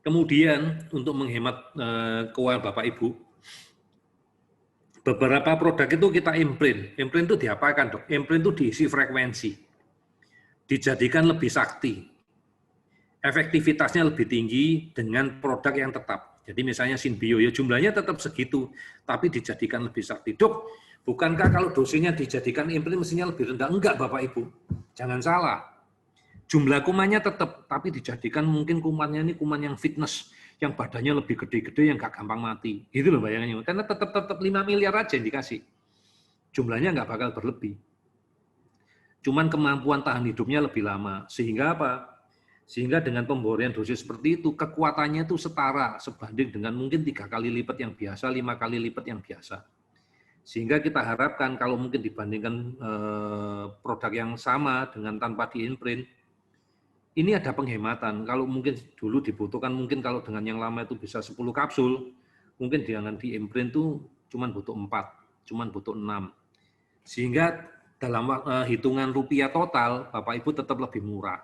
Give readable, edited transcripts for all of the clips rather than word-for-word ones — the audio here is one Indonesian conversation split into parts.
Kemudian untuk menghemat keuangan Bapak Ibu, beberapa produk itu kita imprint. Imprint itu diapakan, Dok? Imprint itu diisi frekuensi, dijadikan lebih sakti, efektivitasnya lebih tinggi dengan produk yang tetap. Jadi misalnya Synbio, ya jumlahnya tetap segitu, tapi dijadikan lebih sakti. Dok, bukankah kalau dosisnya dijadikan imprint mestinya lebih rendah? Enggak, Bapak Ibu. Jangan salah. Jumlah kumannya tetap, tapi dijadikan mungkin kumannya ini kuman yang fitness, yang badannya lebih gede-gede, yang nggak gampang mati. Gitu loh bayangannya. Karena tetap 5 miliar aja yang dikasih. Jumlahnya nggak bakal berlebih. Cuman kemampuan tahan hidupnya lebih lama. Sehingga apa? Sehingga dengan pemberian dosis seperti itu, kekuatannya itu setara, sebanding dengan mungkin 3 kali lipat yang biasa, 5 kali lipat yang biasa. Sehingga kita harapkan kalau mungkin dibandingkan produk yang sama dengan tanpa di-imprint, ini ada penghematan. Kalau mungkin dulu dibutuhkan, mungkin kalau dengan yang lama itu bisa 10 kapsul, mungkin dengan di-imprint itu cuma butuh 4, cuma butuh 6. Sehingga dalam hitungan rupiah total, Bapak Ibu tetap lebih murah.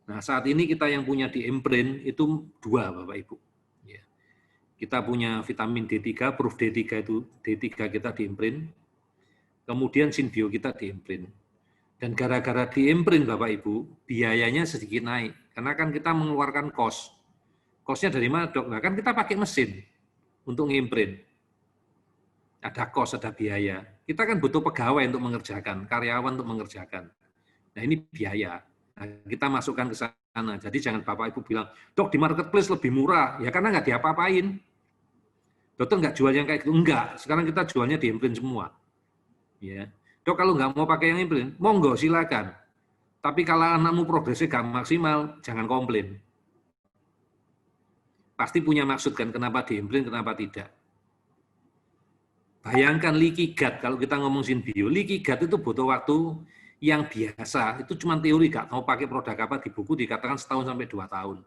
Nah, saat ini kita yang punya di-imprint itu 2, Bapak Ibu. Kita punya vitamin D3, proof D3 itu, D3 kita di-imprint, kemudian Synbio kita di-imprint. Dan gara-gara di-imprint Bapak Ibu, biayanya sedikit naik. Karena kan kita mengeluarkan cost. Cost-nya dari mana, Dok? Nah, kan kita pakai mesin untuk nge-imprint. Ada cost, ada biaya. Kita kan butuh pegawai untuk mengerjakan, karyawan untuk mengerjakan. Nah, ini biaya. Nah, kita masukkan ke sana. Jadi jangan Bapak Ibu bilang, Dok, di marketplace lebih murah. Ya karena nggak diapa-apain. Dokter nggak jual yang kayak gitu. Enggak. Sekarang kita jualnya di-imprint semua. Ya. Dok, kalau nggak mau pakai yang imprint, monggo silakan. Tapi kalau anakmu progresnya nggak maksimal, jangan komplain. Pasti punya maksud kan, kenapa di-imprint, kenapa tidak. Bayangkan leaky gut, kalau kita ngomong Synbio, leaky gut itu butuh waktu yang biasa, itu cuma teori, nggak mau pakai produk apa, di buku dikatakan 1 sampai 2 tahun.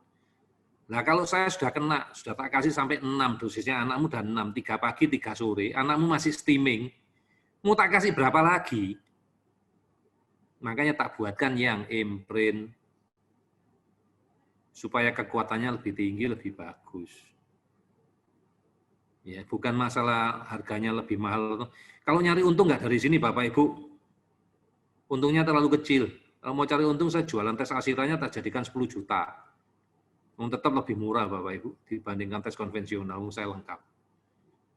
Nah kalau saya sudah kena, sudah tak kasih sampai 6 dosisnya, anakmu udah 6, 3 pagi, 3 sore, anakmu masih steaming, mau tak kasih berapa lagi? Makanya tak buatkan yang imprint supaya kekuatannya lebih tinggi, lebih bagus. Ya, bukan masalah harganya lebih mahal. Kalau nyari untung nggak dari sini, Bapak Ibu. Untungnya terlalu kecil. Kalau mau cari untung, saya jualan tes asiranya tak jadikan 10 juta. Tetap lebih murah, Bapak Ibu, dibandingkan tes konvensional. Saya lengkap.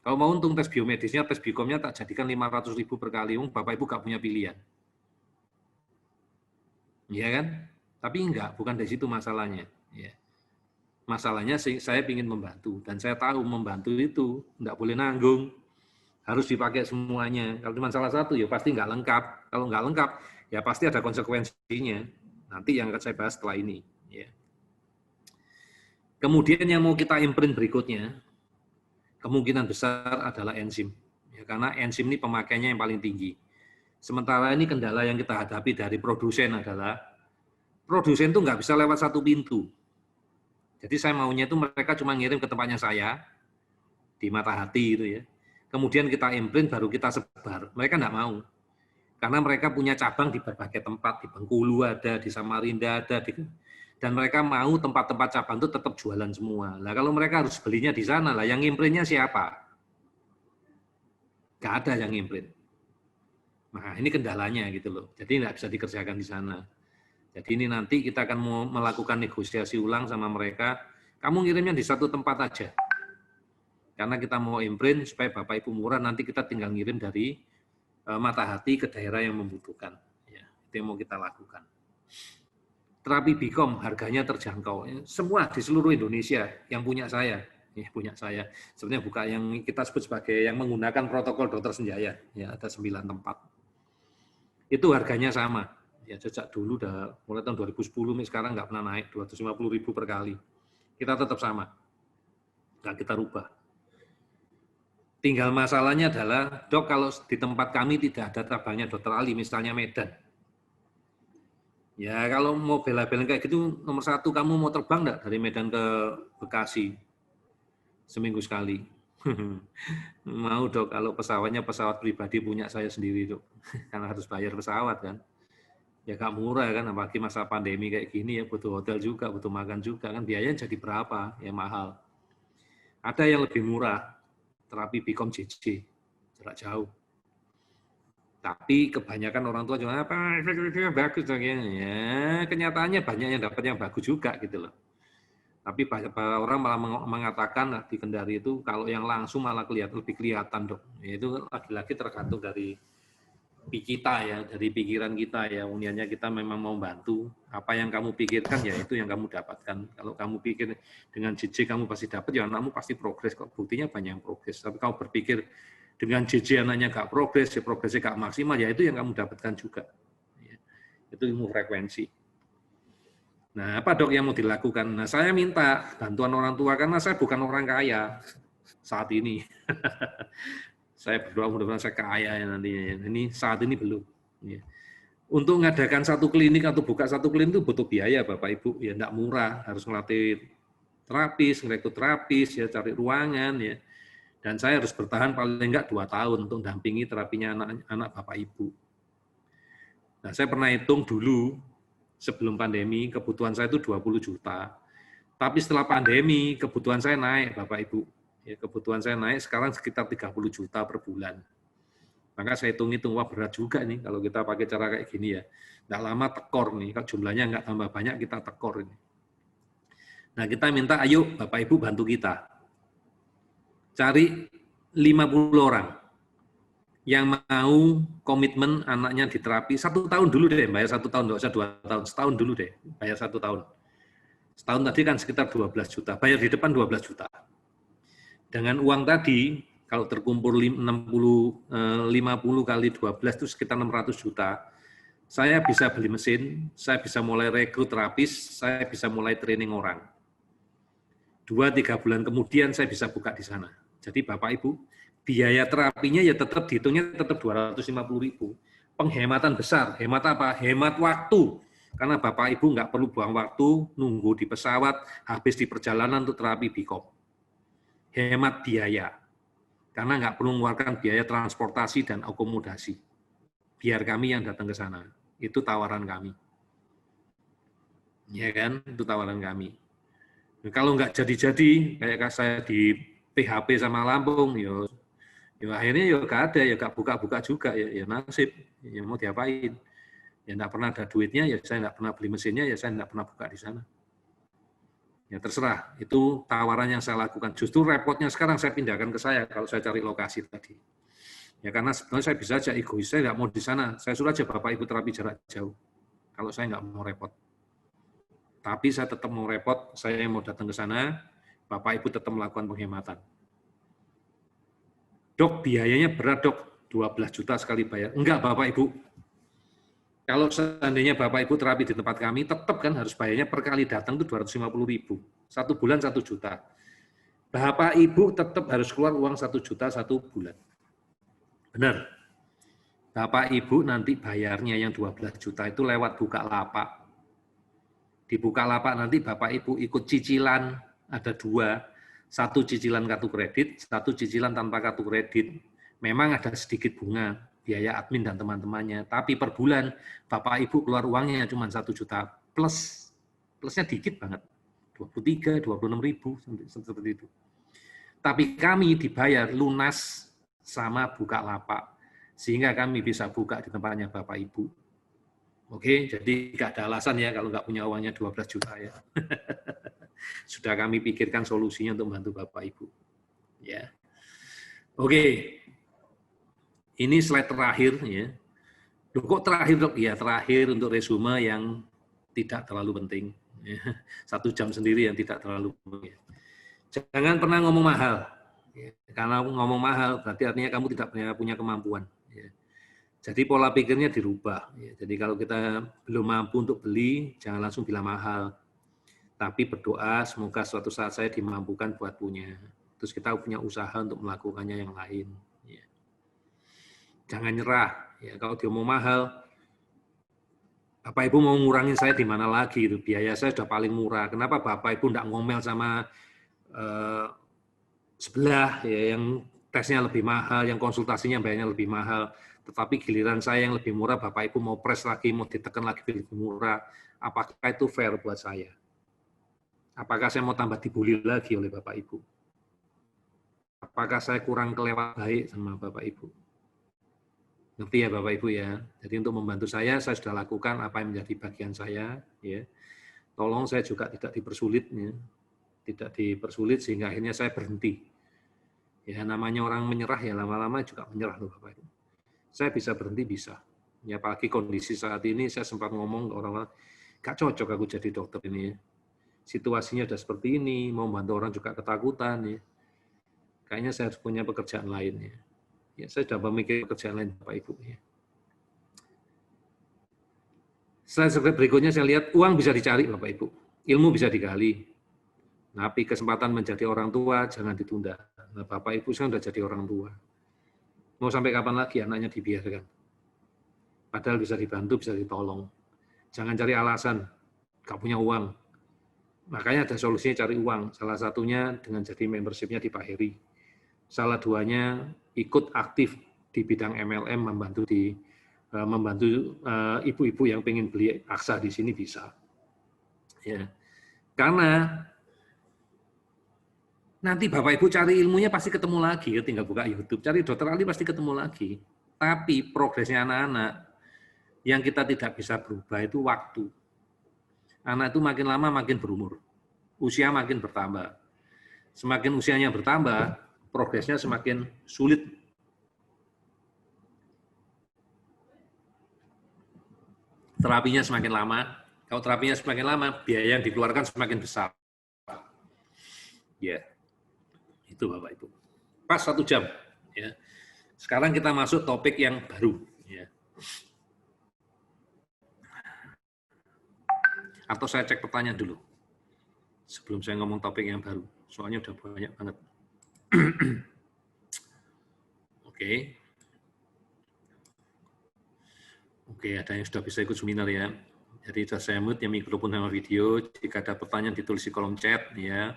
Kalau mau untung tes biomedisnya, tes bikomnya tak jadikan 500.000 per kali. Bapak Ibu nggak punya pilihan. Iya kan? Tapi enggak, bukan dari situ masalahnya. Ya. Masalahnya saya ingin membantu, dan saya tahu membantu itu enggak boleh nanggung, harus dipakai semuanya. Kalau cuma salah satu, ya pasti enggak lengkap. Kalau enggak lengkap, ya pasti ada konsekuensinya. Nanti yang akan saya bahas setelah ini. Ya. Kemudian yang mau kita imprint berikutnya, kemungkinan besar adalah enzim. Ya, karena enzim ini pemakaiannya yang paling tinggi. Sementara ini kendala yang kita hadapi dari produsen adalah, produsen itu nggak bisa lewat satu pintu. Jadi saya maunya itu mereka cuma ngirim ke tempatnya saya, di Matahati itu ya. Kemudian kita imprint, baru kita sebar. Mereka nggak mau. Karena mereka punya cabang di berbagai tempat, di Bengkulu ada, di Samarinda ada, dan mereka mau tempat-tempat cabang itu tetap jualan semua. Nah kalau mereka harus belinya di sana, lah yang imprintnya siapa? Nggak ada yang imprint. Nah, ini kendalanya gitu loh. Jadi nggak bisa dikerjakan di sana. Jadi ini nanti kita akan mau melakukan negosiasi ulang sama mereka. Kamu ngirimnya di satu tempat aja. Karena kita mau imprint supaya Bapak Ibu murah, nanti kita tinggal ngirim dari Matahati ke daerah yang membutuhkan. Ya, itu yang mau kita lakukan. Terapi Bikom harganya terjangkau. Semua di seluruh Indonesia yang punya saya. Punya saya. Sebenarnya bukan yang kita sebut sebagai yang menggunakan protokol Dr. Senjaya. Ya, ada 9 tempat. Itu harganya sama. Ya, sejak dulu udah mulai tahun 2010 sekarang nggak pernah naik 250.000 per kali. Kita tetap sama. Nggak kita rubah. Tinggal masalahnya adalah, Dok, kalau di tempat kami tidak ada cabangnya Dr. Ali, misalnya Medan. Ya, kalau mau bela-belain kayak gitu, nomor 1 kamu mau terbang enggak dari Medan ke Bekasi seminggu sekali? Mau, Dok, kalau pesawatnya pesawat pribadi punya saya sendiri, Dok. Karena harus bayar pesawat kan. Ya nggak murah kan, apalagi masa pandemi kayak gini ya, butuh hotel juga, butuh makan juga kan, biayanya jadi berapa? Ya mahal. Ada yang lebih murah, terapi Bicom JJ, jarak jauh. Tapi kebanyakan orang tua cuma apa bagus ya, kenyataannya banyak yang dapat yang bagus juga gitu loh. Tapi banyak orang malah mengatakan di Kendari itu kalau yang langsung malah lebih kelihatan dok. Ya, itu lagi-lagi tergantung dari kita ya, dari pikiran kita ya. Niatnya kita memang mau bantu. Apa yang kamu pikirkan ya itu yang kamu dapatkan. Kalau kamu pikir dengan JJ kamu pasti dapat, ya anakmu pasti progres kok. Buktinya banyak yang progres. Tapi kamu berpikir dengan JJ anaknya nggak progres, ya progresnya nggak maksimal, ya itu yang kamu dapatkan juga. Ya, itu ilmu frekuensi. Nah, apa dok yang mau dilakukan? Nah, saya minta bantuan orang tua karena saya bukan orang kaya saat ini. Saya berdoa mudah-mudahan saya kaya ya nantinya. Ini saat ini belum. Ya. Untuk mengadakan satu klinik atau buka satu klinik itu butuh biaya, Bapak Ibu. Ya, enggak murah. Harus ngelatih terapis, ngerekrut terapis, ya cari ruangan, ya. Dan saya harus bertahan paling enggak 2 tahun untuk dampingi terapinya anak Bapak Ibu. Nah, saya pernah hitung dulu sebelum pandemi kebutuhan saya itu 20 juta. Tapi setelah pandemi kebutuhan saya naik, Bapak Ibu. Ya, kebutuhan saya naik sekarang sekitar 30 juta per bulan. Maka saya hitung-hitung, wah berat juga nih kalau kita pakai cara kayak gini ya. Nggak lama tekor nih, kalau jumlahnya nggak tambah banyak kita tekor ini. Nah kita minta, ayo Bapak Ibu bantu kita. Cari 50 orang yang mau komitmen anaknya di terapi 1 tahun dulu deh, bayar 1 tahun, nggak usah 2 tahun, setahun dulu deh, bayar 1 tahun. Setahun tadi kan sekitar 12 juta, bayar di depan 12 juta. Dengan uang tadi, kalau terkumpul 50 kali 12 itu sekitar 600 juta, saya bisa beli mesin, saya bisa mulai rekrut terapis, saya bisa mulai training orang. 2-3 bulan kemudian saya bisa buka di sana. Jadi Bapak Ibu, biaya terapinya ya tetap dihitungnya tetap 250.000. Penghematan besar, hemat apa? Hemat waktu. Karena Bapak Ibu nggak perlu buang waktu, nunggu di pesawat, habis di perjalanan untuk terapi Bicom. Hemat biaya. Karena nggak perlu mengeluarkan biaya transportasi dan akomodasi. Biar kami yang datang ke sana. Itu tawaran kami. Ya kan? Itu tawaran kami. Nah, kalau nggak jadi-jadi, kayak saya di PHP sama Lampung, ya akhirnya ya nggak ada, ya nggak buka-buka juga, ya nasib, ya mau diapain. Ya nggak pernah ada duitnya, ya saya nggak pernah beli mesinnya, ya saya nggak pernah buka di sana. Ya terserah, itu tawaran yang saya lakukan. Justru repotnya sekarang saya pindahkan ke saya kalau saya cari lokasi tadi. Ya karena sebenarnya saya bisa aja egois, saya nggak mau di sana. Saya suruh aja Bapak Ibu terapi jarak jauh. Kalau saya nggak mau repot. Tapi saya tetap mau repot, saya mau datang ke sana, Bapak Ibu tetap melakukan penghematan. Dok, biayanya berat dok, 12 juta sekali bayar. Enggak Bapak Ibu. Kalau seandainya Bapak Ibu terapi di tempat kami, tetap kan harus bayarnya per kali datang itu 250.000. 1 bulan 1 juta. Bapak Ibu tetap harus keluar uang 1 juta 1 bulan. Benar. Bapak Ibu nanti bayarnya yang 12 juta itu lewat Bukalapak. Di Bukalapak nanti Bapak Ibu ikut cicilan, ada 2. 1 cicilan kartu kredit, 1 cicilan tanpa kartu kredit. Memang ada sedikit bunga, biaya admin dan teman-temannya. Tapi per bulan Bapak Ibu keluar uangnya cuma 1 juta plus. Plusnya dikit banget. 23, 26.000 seperti itu. Tapi kami dibayar lunas sama Bukalapak. Sehingga kami bisa buka di tempatnya Bapak Ibu. Oke, jadi nggak ada alasan ya kalau nggak punya uangnya 12 juta ya. Sudah kami pikirkan solusinya untuk membantu Bapak Ibu. Ya. Oke. Ini slide terakhir ya. Loh, kok terakhir dok? Ya terakhir untuk resume yang tidak terlalu penting. 1 jam sendiri yang tidak terlalu penting. Jangan pernah ngomong mahal. Karena ngomong mahal berarti artinya kamu tidak punya kemampuan. Jadi pola pikirnya dirubah. Jadi kalau kita belum mampu untuk beli, jangan langsung bilang mahal. Tapi berdoa semoga suatu saat saya dimampukan buat punya. Terus kita punya usaha untuk melakukannya yang lain. Jangan nyerah. Ya, kalau diomong mahal, Bapak Ibu mau ngurangin saya di mana lagi? Itu biaya saya sudah paling murah. Kenapa Bapak Ibu tidak ngomel sama sebelah ya, yang tesnya lebih mahal, yang konsultasinya bayarnya lebih mahal? tetapi giliran saya yang lebih murah, Bapak Ibu mau press lagi, mau ditekan lagi lebih murah, apakah itu fair buat saya? Apakah saya mau tambah dibully lagi oleh Bapak Ibu? Apakah saya kurang kelewat baik sama Bapak Ibu? Ngerti ya Bapak Ibu ya? Jadi untuk membantu saya sudah lakukan apa yang menjadi bagian saya. Ya. Tolong saya juga tidak dipersulit, ya. Tidak dipersulit sehingga akhirnya saya berhenti. Ya namanya orang menyerah ya lama-lama juga menyerah loh Bapak Ibu. Saya bisa berhenti bisa. Ya apalagi kondisi saat ini saya sempat ngomong ke orang-orang, gak cocok aku jadi dokter ini ya. Situasinya sudah seperti ini, mau bantu orang juga ketakutan ya. Kayaknya saya harus punya pekerjaan lain ya. Ya saya sudah memikir pekerjaan lain Bapak Ibu ya. Slide berikutnya saya lihat uang bisa dicari Bapak Ibu, ilmu bisa digali. Tapi kesempatan menjadi orang tua jangan ditunda. Nah, Bapak Ibu sekarang sudah jadi orang tua. Mau sampai kapan lagi anaknya dibiarkan? Padahal bisa dibantu, bisa ditolong. Jangan cari alasan, nggak punya uang. Makanya ada solusinya cari uang. Salah satunya dengan jadi membership-nya di Pak Heri. Salah duanya ikut aktif di bidang MLM, membantu ibu-ibu yang pengen beli aksa di sini bisa. Ya. Karena nanti Bapak Ibu cari ilmunya pasti ketemu lagi, ya, tinggal buka YouTube. Cari Dokter Ali pasti ketemu lagi. Tapi progresnya anak-anak yang kita tidak bisa berubah itu waktu. Anak itu makin lama makin berumur, usia makin bertambah. Semakin usianya bertambah, progresnya semakin sulit. Terapinya semakin lama. Kalau terapinya semakin lama, biaya yang dikeluarkan semakin besar. Ya, itu Bapak Ibu. Pas 1 jam. Ya. Sekarang kita masuk topik yang baru. Ya. Atau saya cek pertanyaan dulu. Sebelum saya ngomong topik yang baru. Soalnya udah banyak banget. Oke. Oke, ada yang sudah bisa ikut seminar ya. Jadi sudah saya mute ya mikrofon sama video. Jika ada pertanyaan ditulis di kolom chat ya.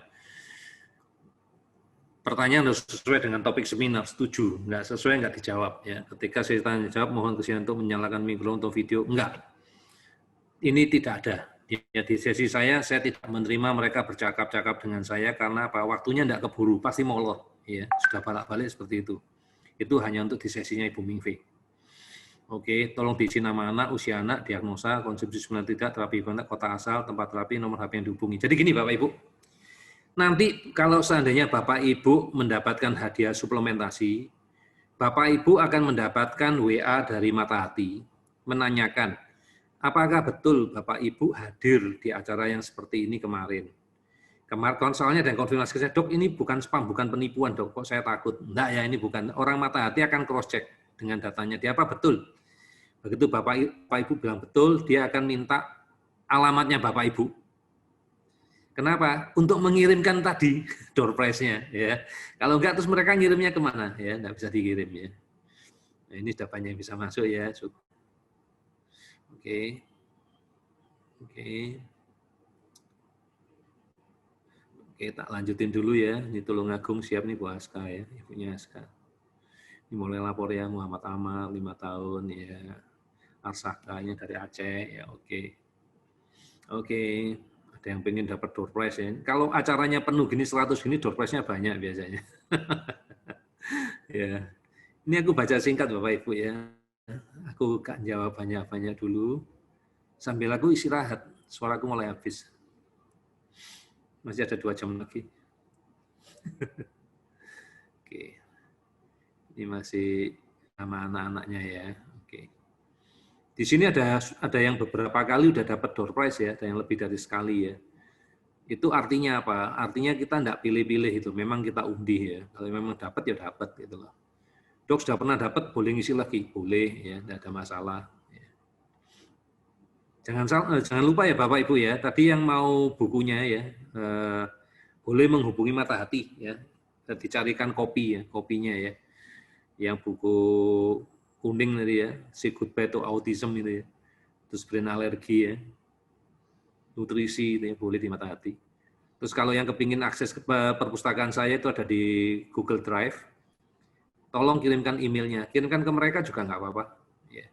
Pertanyaan harus sesuai dengan topik seminar, setuju. Enggak sesuai, enggak dijawab. Ya. Ketika saya tanya jawab, mohon kesediaan untuk menyalakan mikrofon atau video. Enggak. Ini tidak ada. Ya, di sesi saya tidak menerima mereka bercakap-cakap dengan saya karena apa? Waktunya enggak keburu, pasti molor. Ya, sudah balik-balik seperti itu. Itu hanya untuk di sesinya Ibu Mingfei. Oke, tolong diisi nama anak, usia anak, diagnosa, konsumsi sebenarnya tidak, terapi kontak, kota asal, tempat terapi, nomor HP yang dihubungi. Jadi gini Bapak Ibu, nanti kalau seandainya Bapak Ibu mendapatkan hadiah suplementasi, Bapak Ibu akan mendapatkan WA dari Mata Hati, menanyakan, apakah betul Bapak Ibu hadir di acara yang seperti ini kemarin? Kemarin konselnya dan konfirmasi saya, dok ini bukan spam, bukan penipuan dok, kok saya takut. Enggak ya, ini bukan. Orang Mata Hati akan cross-check dengan datanya, dia apa betul? Begitu Bapak Ibu bilang betul, dia akan minta alamatnya Bapak Ibu. Kenapa? Untuk mengirimkan tadi door prize-nya. Ya. Kalau enggak, terus mereka ngirimnya kemana? Ya, enggak bisa dikirim. Ya. Nah, ini sudah banyak yang bisa masuk ya. Oke. Oke. Oke, tak lanjutin dulu ya. Ini Tulungagung siap nih Bu Aska ya, ibunya Aska. Ini mulai lapor ya, Muhammad Amal, 5 tahun ya. Arsakanya dari Aceh, ya oke. Oke, ada yang pengen dapat door prize ya. Kalau acaranya penuh gini 100 gini, door prize-nya banyak biasanya. Ya, ini aku baca singkat Bapak Ibu ya. Aku gak jawab banyak-banyak dulu. Sambil aku istirahat, suaraku mulai habis. Masih ada 2 jam lagi. Oke, ini masih sama anak-anaknya ya. Oke. Di sini ada yang beberapa kali udah dapat door prize ya, ada yang lebih dari sekali ya. Itu artinya apa? Artinya kita enggak pilih-pilih itu, memang kita undi ya. Kalau memang dapat ya dapat gitu loh. Dok sudah pernah dapat, boleh ngisi lagi, boleh ya, enggak ada masalah. Ya. Jangan lupa ya Bapak Ibu ya, tadi yang mau bukunya ya, boleh menghubungi Mata Hati ya, dicarikan kopi ya, kopinya ya, yang buku kuning tadi ya, Say Goodbye to Autism itu ya, terus brain alergi ya, nutrisi itu ya, boleh di Mata Hati. Terus kalau yang kepingin akses ke perpustakaan saya itu ada di Google Drive, tolong kirimkan emailnya. Kirimkan ke mereka juga nggak apa-apa. Ya.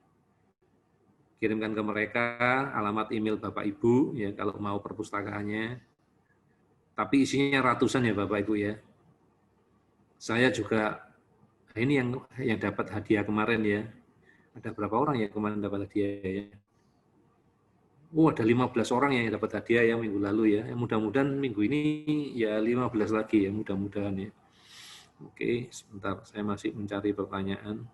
Kirimkan ke mereka alamat email Bapak Ibu, ya kalau mau perpustakaannya. Tapi isinya ratusan ya Bapak Ibu ya. Saya juga, ini yang dapat hadiah kemarin ya. Ada berapa orang ya kemarin dapat hadiah ya? Oh, ada 15 orang yang dapat hadiah ya minggu lalu ya. Mudah-mudahan minggu ini ya 15 lagi ya, mudah-mudahan ya. Oke, sebentar saya masih mencari pertanyaan.